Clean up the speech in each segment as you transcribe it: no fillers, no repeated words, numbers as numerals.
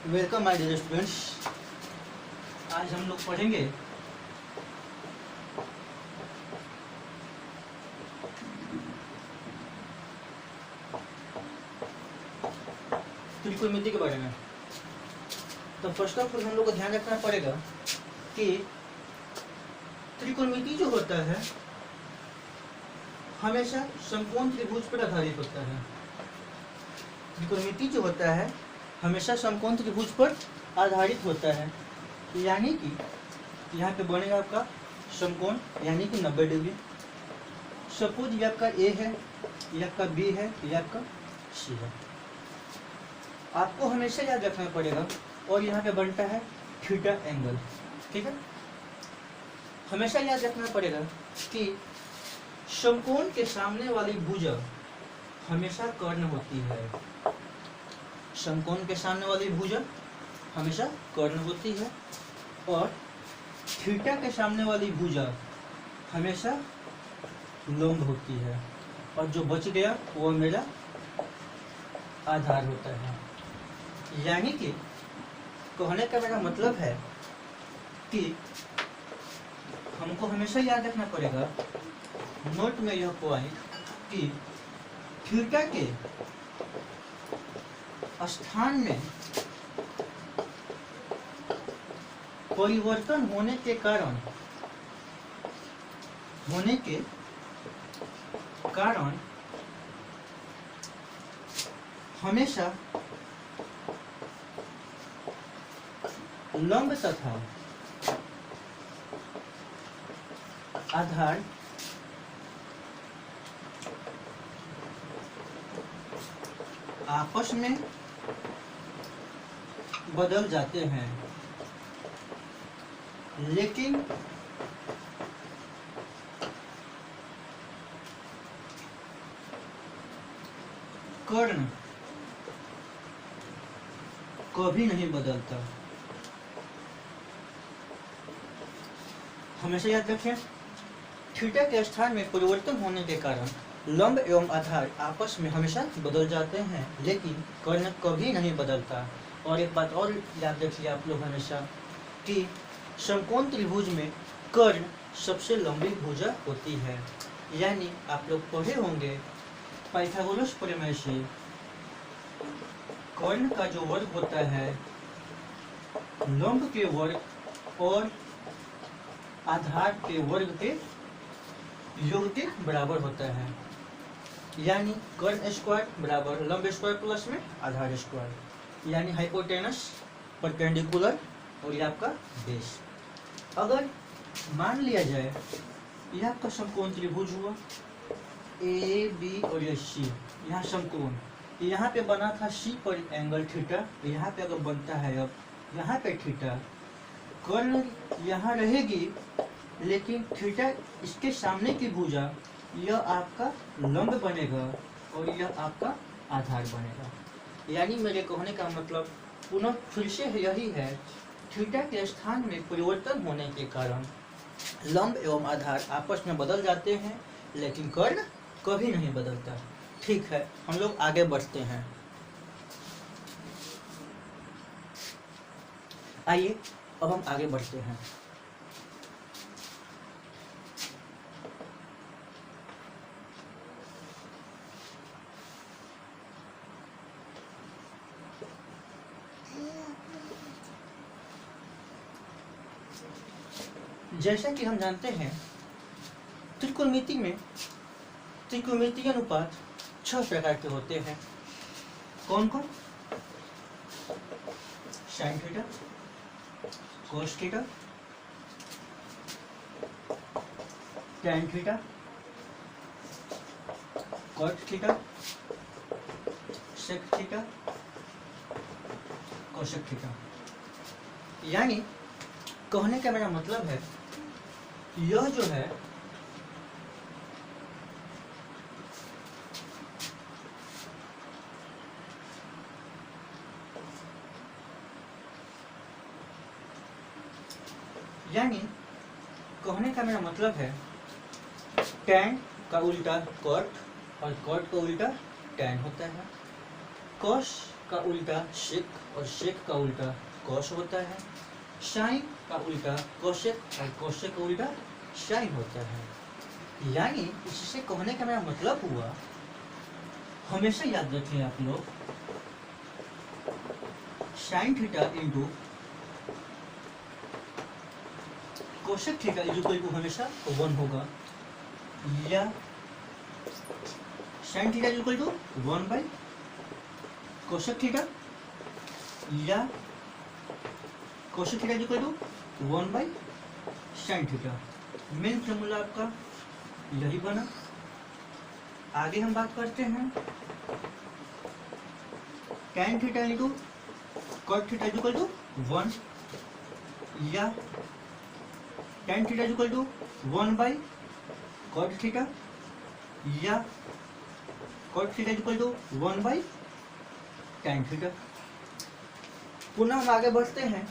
Welcome my dear students. आज हम लोग पढ़ेंगे त्रिकोणमिति के बारे में। तो फर्स्ट ऑफ ऑल हम लोग को ध्यान रखना पड़ेगा कि त्रिकोणमिति जो होता है हमेशा समकोण त्रिभुज पर आधारित होता है। त्रिकोणमिति जो होता है हमेशा समकोण त्रिभुज पर आधारित होता है, यानी कि यहाँ पे बनेगा आपका समकोण यानी कि 90 डिग्री। सपोज ये आपका ए है, ये आपका बी है, ये आपका सी है। आपको हमेशा याद रखना पड़ेगा और यहाँ पे बनता है थीटा एंगल। ठीक है, हमेशा याद रखना पड़ेगा कि समकोण के सामने वाली भुजा हमेशा कर्ण होती है। समकोण के सामने वाली भुजा हमेशा कर्ण होती है और थीटा के सामने वाली भुजा हमेशा लंब होती है, और जो बच गया वो मेरा आधार होता है। यानी कि कहने का मेरा मतलब है कि हमको हमेशा याद रखना पड़ेगा, नोट में यह पॉइंट, कि थीटा के स्थान में परिवर्तन होने के कारण हमेशा लंब तथा आधार आपस में बदल जाते हैं, लेकिन कर्ण कभी नहीं बदलता। हमेशा याद रखें, थीटा के स्थान में परिवर्तन होने के कारण लंब एवं आधार आपस में हमेशा बदल जाते हैं, लेकिन कर्ण कभी नहीं बदलता। और एक बात और याद रखिए आप लोग हमेशा, कि समकोण त्रिभुज में कर्ण सबसे लंबी भुजा होती है। यानी आप लोग पढ़े होंगे पाइथागोरस प्रमेय से, कर्ण का जो वर्ग होता है लंब के वर्ग और आधार के वर्ग के योग के बराबर होता है। यानी कर्ण स्क्वायर बराबर लंब स्क्वायर प्लस में आधार स्क्वायर, यानी हाइपोटेनस, परपेंडिकुलर और ये आपका बेस। अगर मान लिया जाए यह आपका समकोण त्रिभुज हुआ, ए बी और ये सी, यहाँ समकोण, यहाँ पे बना था सी पर एंगल थीटा, यहाँ पे अगर बनता है अब यहाँ पे थीटा, कर्ण यहाँ रहेगी लेकिन थीटा इसके सामने की भुजा यह आपका लंब बनेगा और यह आपका आधार बनेगा। यानी मेरे कहने का मतलब पुनः फिर से यही है, थीटा के स्थान में परिवर्तन होने के कारण लंब एवं आधार आपस में बदल जाते हैं, लेकिन कर्ण कभी नहीं बदलता। ठीक है, हम लोग आगे बढ़ते हैं। आइए अब हम आगे बढ़ते हैं। जैसा कि हम जानते हैं त्रिकोणमितीय अनुपात 6 प्रकार के होते हैं। कौन कौन? Sine theta, cos theta, tan theta, cot theta, sec theta, cosec theta. यानी कहने का मेरा मतलब है, यह जो है यानी कहने का मेरा मतलब है, टैन का उल्टा कॉट और कॉट का उल्टा टैन होता है। कॉस का उल्टा सेक और सेक का उल्टा कॉस होता है। साइन का उल्टा कोसेक और कोसेक का उल्टा साइन होता है। यानी इससे कहने का मेरा मतलब हुआ, हमेशा याद रखें आप लोग, sine theta into cosec theta is equal to हमेशा 1 होगा, या sine theta is equal to 1 by cosec theta, या cosec theta is equal to 1 by sine theta. Main formula आपका यही बना। आगे हम बात करते हैं tan theta into cot theta is equal to 1, या tan theta is equal to 1 by cot theta, या cot theta is equal to 1 by tan theta. पुनः हम आगे बढ़ते हैं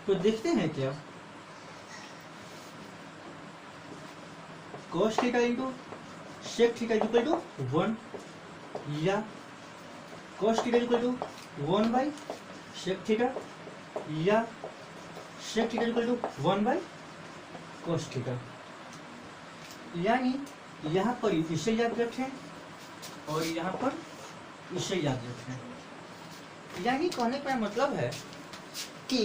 तो देखते हैं क्या, cos theta into sec theta is equal to 1, या cos theta is equal to 1 by sec theta, या sec theta is equal to 1 by cos theta. यानी यहाँ पर इसे याद रखें और यहाँ पर इसे याद रखें। यानी कहने का मतलब है कि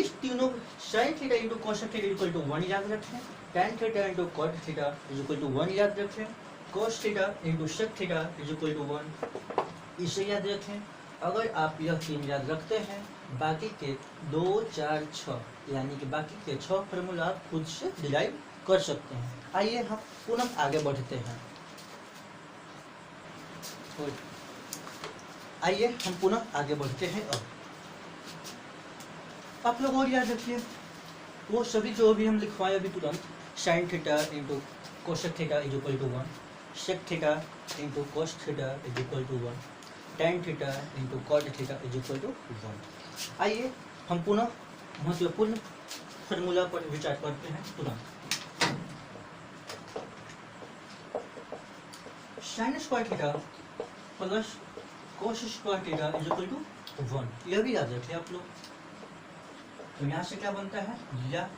इस तीनों sine theta into cosec theta equal to 1 याद रखें, tan theta into cot theta is equal to 1 याद रखें, cos theta into sec theta is equal to 1 इसे याद रखें। अगर आप यह तीन याद रखते हैं, बाकी के 2, 4, 6 यानी कि बाकी के 6 फार्मूला आप खुद से डिराइव कर सकते हैं। आइए हम पुनः आगे बढ़ते हैं। आइए हम पुनः आगे बढ़ते हैं। अब आप लोग और याद रखिए वो सभी जो भी हम लिखवाए अभी तुरंत, sine theta into cosec theta is equal to 1, sec theta into cos theta is equal to 1, tan theta into cot theta is equal to 1। आइए हम पुनः महत्वपूर्ण फार्मूला पर विचार करते हैं तुरंत। Sine square theta plus cos square theta is equal to 1, यह भी याद रखिए आप लोग। तो यहाँ से क्या बनता है, या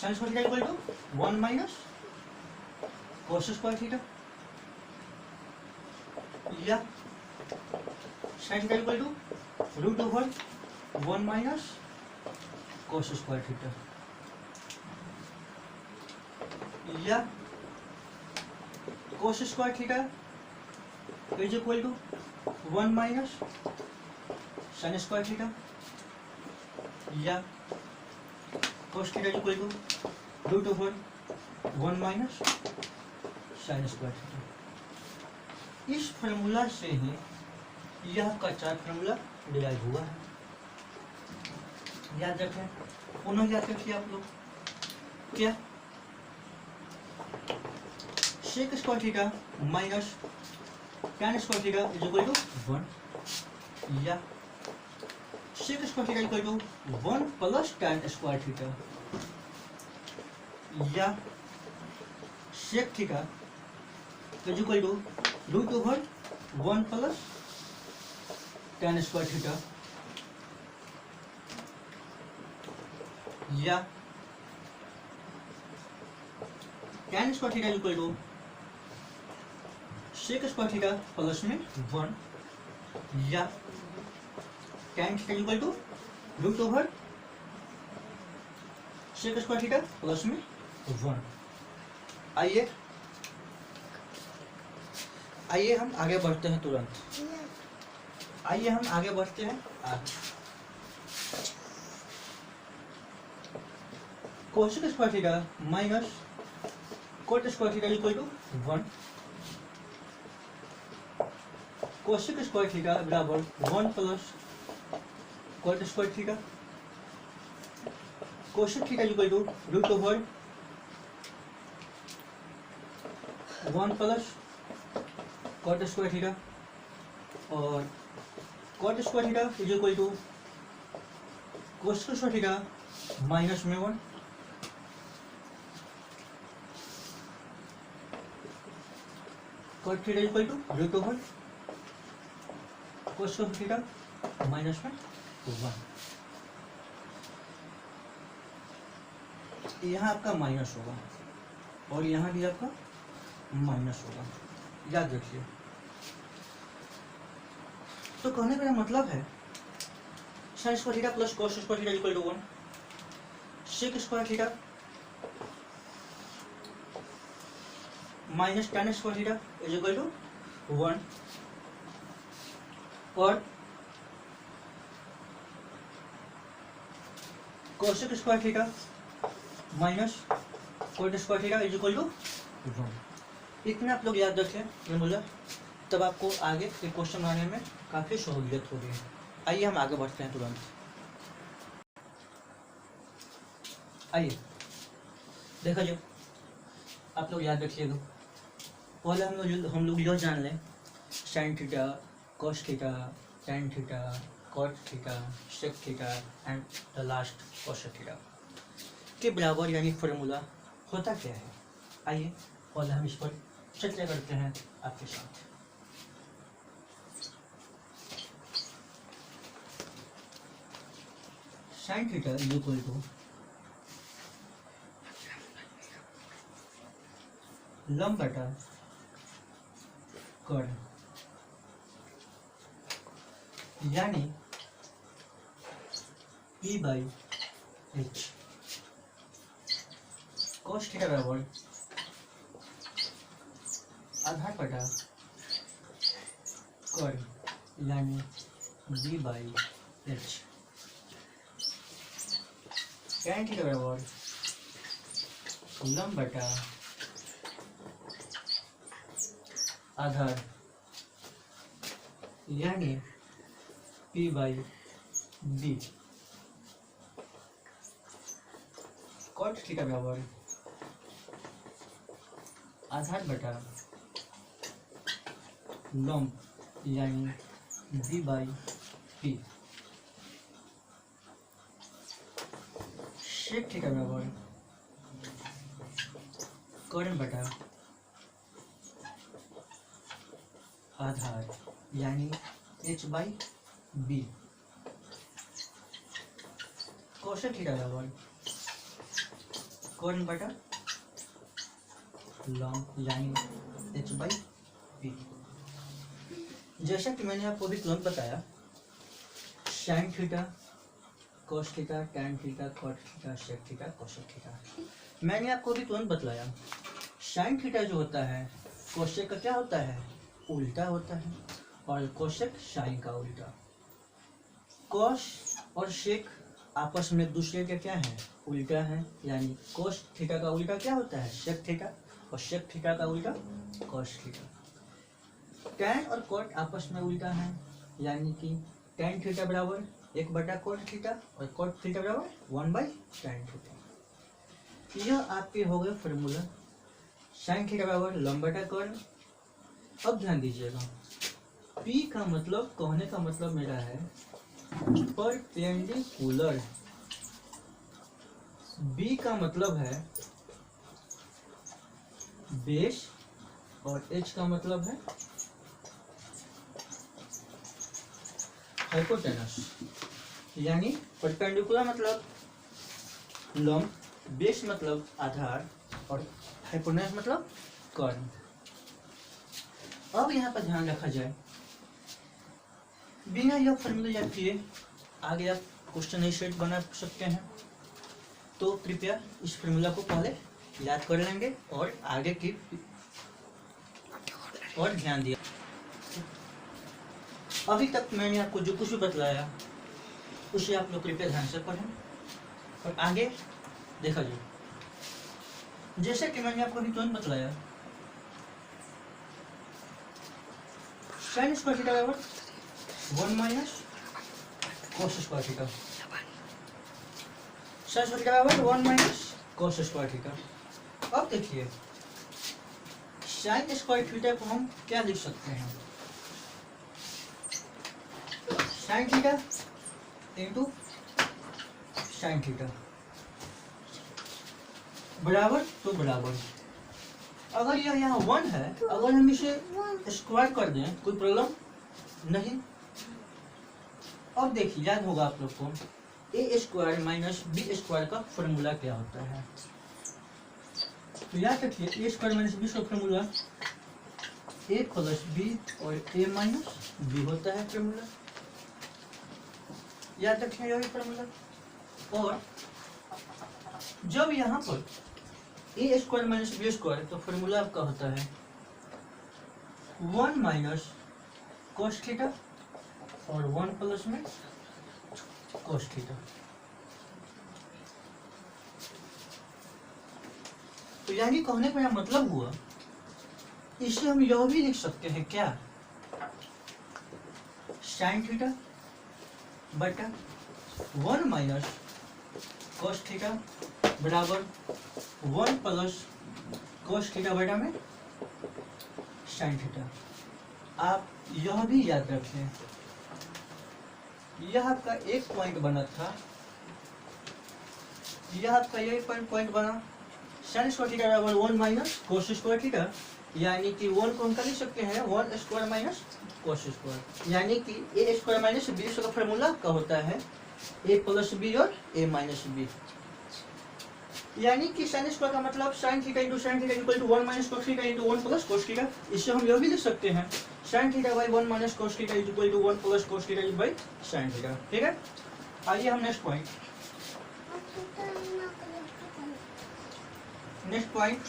sine square theta equal to 1 minus cos square theta, या sine theta equal to root over 1 minus cos square theta, या cos square theta is equal to 1 minus sine square theta, या cos theta is equal to root over 1 minus sine square theta. इस formula से ही यह का 4 formula derive हुआ है। याद रखें, पुनः याद रखिए आप लोग, क्या sec square theta minus tan square theta is equal to 1, या sec square theta equal to 1 plus tan square theta, या sec theta is equal to root over 1 plus tan square theta, या tan square theta equal to sec square theta plus में 1, या tan theta equal to root over sec square theta plus में 1। आइए हम आगे बढ़ते हैं तुरंत। आइए हम आगे बढ़ते हैं आगे। Cosec square theta minus cot square theta equal to 1, cosec square theta बराबर 1 plus cot square theta, cosec theta equal to root over 1 plus cot square theta, और cot square theta is equal to cosec square theta minus में 1, cot theta equal to root over cos square theta minus में 1, यहाँ आपका minus होगा और यहाँ भी आपका माइनस होगा, याद रखिए। तो कहने का मतलब है sine square theta plus cos square theta equal to 1, sec square theta minus tan square theta is equal to 1, और cosec square theta minus cot square theta is equal to 1। इतना आप लोग याद रखें ये बोला, तब आपको आगे के क्वेश्चन बनाने में काफ़ी सहूलियत होगी। आइए हम आगे बढ़ते हैं तुरंत। आइए देखा जाए, आप लोग याद रखिएगा। पहले हम लोग यह जान लें sine theta, cos theta, tan theta, cot theta, sec theta and the last cosec theta के बराबर यानी फॉर्मूला होता क्या है। आइए पहले हम इस पर चर्चा करते हैं आपके साथ। Sine theta is equal to लंब बटा कर्ण, यानी P by H। Cos theta बराबर आधार बटा कर्ण यानी B by H। Tan theta बराबर लंब बटा आधार यानी P by B। Cot theta बराबर आधार बटा लंब यानी B by P। Sec theta बराबर कर्ण बटा आधार यानी H by B। Cosec theta बराबर कर्ण बटा लंब यानी H बाई P। जैसा कि मैंने आपको अभी तुरंत बताया, sine theta, cos theta, tan theta, cot theta, sec theta, cosec theta, मैंने आपको अभी तुरंत बतलाया। साइन थीटा जो होता है कोसेक का क्या होता है, उल्टा होता है, और कोसेक साइन का उल्टा। कॉस और सेक आपस में एक दूसरे के क्या है, उल्टा है, यानी कोस थीटा का उल्टा क्या होता है, सेक थीटा, और सेक थीटा का उल्टा कॉस थीटा। टैन और कॉट आपस में उल्टा है, यानी कि टैन थीटा बराबर 1/cot थीटा और cot थीटा बराबर 1/tan थीटा। यह आपके हो गए फॉर्मूला। साइन थीटा बराबर लंब बटा कर्ण। अब ध्यान दीजिएगा, P का मतलब, कहने का मतलब मेरा है परपेंडिकुलर, B का मतलब है बेस, और H का मतलब है हाइपोटेनस। यानी परपेंडिकुलर मतलब लंब, बेस मतलब आधार, और हाइपोटेनस मतलब कर्ण। अब यहाँ पर ध्यान रखा जाए, बिना यह फॉर्मूला याद किए आगे आप क्वेश्चन नहीं सेट बना सकते हैं, तो कृपया इस फॉर्मूला को पहले याद कर लेंगे और आगे की और ध्यान दिया। अभी तक मैंने आपको जो कुछ भी बतलाया उसे आप लोग कृपया ध्यान से पढ़ें और आगे देखा जाए। जैसे कि मैंने आपको अभी तुरंत बतलाया, साइन स्क्वायर थीटा बराबर 1 minus cos square theta. Sign square theta बराबर 1 माइनस कोस स्क्वायर थीटा। अब देखिए, साइन स्क्वायर थीटा को हम क्या लिख सकते हैं, sine theta into sine theta बराबर तो बराबर। अगर यह यहाँ 1 है, अगर हम इसे स्क्वायर कर दें कोई प्रॉब्लम नहीं, अब देखिए याद होगा आप लोग को ए स्क्वायर माइनस बी स्क्वायर का फॉर्मूला क्या होता है। तो याद रखिए ए स्क्वायर माइनस बी का फॉर्मूला ए प्लस बी और ए माइनस बी होता है फॉर्मूला। याद रखिए यही फॉर्मूला। और जब यहाँ पर ए स्क्वायर माइनस बी स्क्वायर तो फॉर्मूला आपका होता है 1 माइनस कोस थीटा और 1 प्लस में कोस थीटा। तो यानी कहने का मतलब हुआ इसे हम यह भी लिख सकते हैं क्या, साइन थीटा बटा 1 माइनस कोस थीटा बराबर 1 प्लस कोस थीटा बटा में साइन थीटा। आप यह भी याद रखें, यह आपका एक पॉइंट बना था, यह आपका यही पॉइंट बना साइन स्क्वायर थीटा बराबर 1 माइनस कोस स्क्वायर थीटा, यानी कि 1 को हम कर लिख सकते हैं 1 स्क्वायर माइनस कोस स्क्वायर, यानी कि ए स्क्वायर माइनस बी का फॉर्मूला का होता है ए प्लस बी और ए माइनस बी। यानी कि साइन स्क्वायर का मतलब sine theta into sine theta equal to 1 minus cos theta into 1 plus cos theta. इससे हम यह भी लिख सकते हैं sine theta by 1 minus cos theta equal to 1 plus cos theta by sine theta. ठीक है, आइए हम नेक्स्ट पॉइंट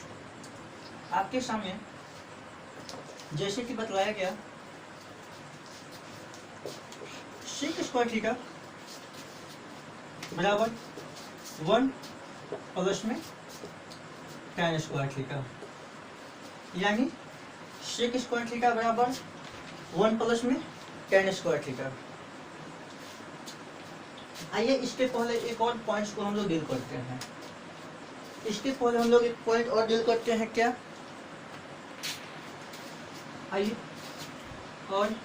आपके सामने जैसे कि बतलाया गया सेक स्क्वायर थीटा बराबर 1 प्लस में tan स्क्वायर थीटा, यानी सेक स्क्वायर थीटा बराबर 1 प्लस में tan स्क्वायर थीटा। आइए इसके पहले एक और पॉइंट्स को हम लोग डील करते हैं। इसके पहले हम लोग एक पॉइंट और डील करते हैं क्या, आइए और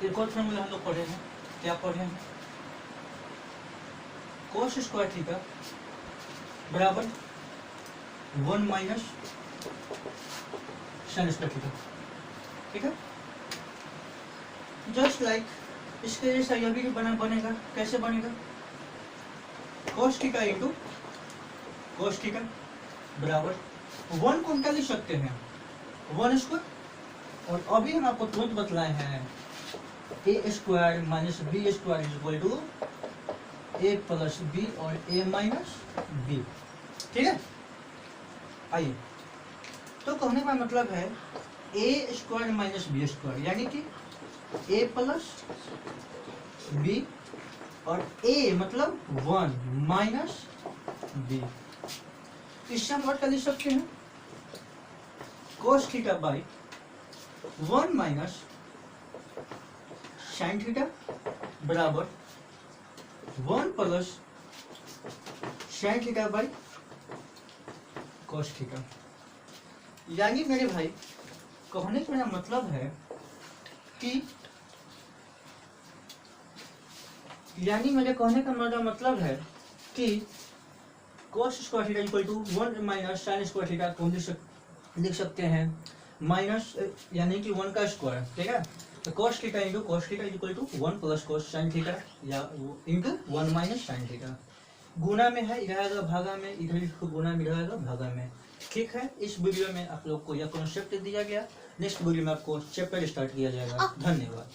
एक और फॉर्मूला हम लोग पढ़े हैं, क्या पढ़े हैं, कोस स्क्वायर थीटा बराबर 1 माइनस साइन स्क्वायर थीटा। ठीक है, जस्ट लाइक इसके जैसा यह भी बनेगा। कैसे बनेगा, कोस थीटा इंटू कोस थीटा बराबर 1 को हम क्या लिख सकते हैं 1 स्क्वायर, और अभी हम आपको तुरंत बतलाए हैं A square minus B square is equal to A plus B और ए माइनस बी। ठीक है, आइए तो कहने का मतलब है ए स्क्वायर माइनस बी स्क्वायर, यानी कि ए प्लस बी और ए मतलब 1 माइनस बी। इससे हम और क्या लिख सकते हैं cos theta by 1 minus sine theta बराबर 1 plus sine theta by cos theta. यानी मेरे भाई कहने का मेरा मतलब है कि cos square theta equal to 1 minus sine square theta को लिख सकते हैं माइनस, यानी कि 1 का स्क्वायर। ठीक है, तो cos theta into cos theta equal to 1 plus cos sine theta या इंटू 1 माइनस साइन थीटा। गुना में है, इधर आएगा भागा में, इधर गुना में, इधर आएगा भागा में। ठीक है, इस वीडियो में आप लोग को यह कॉन्सेप्ट दिया गया। नेक्स्ट वीडियो में आपको चैप्टर स्टार्ट किया जाएगा। धन्यवाद।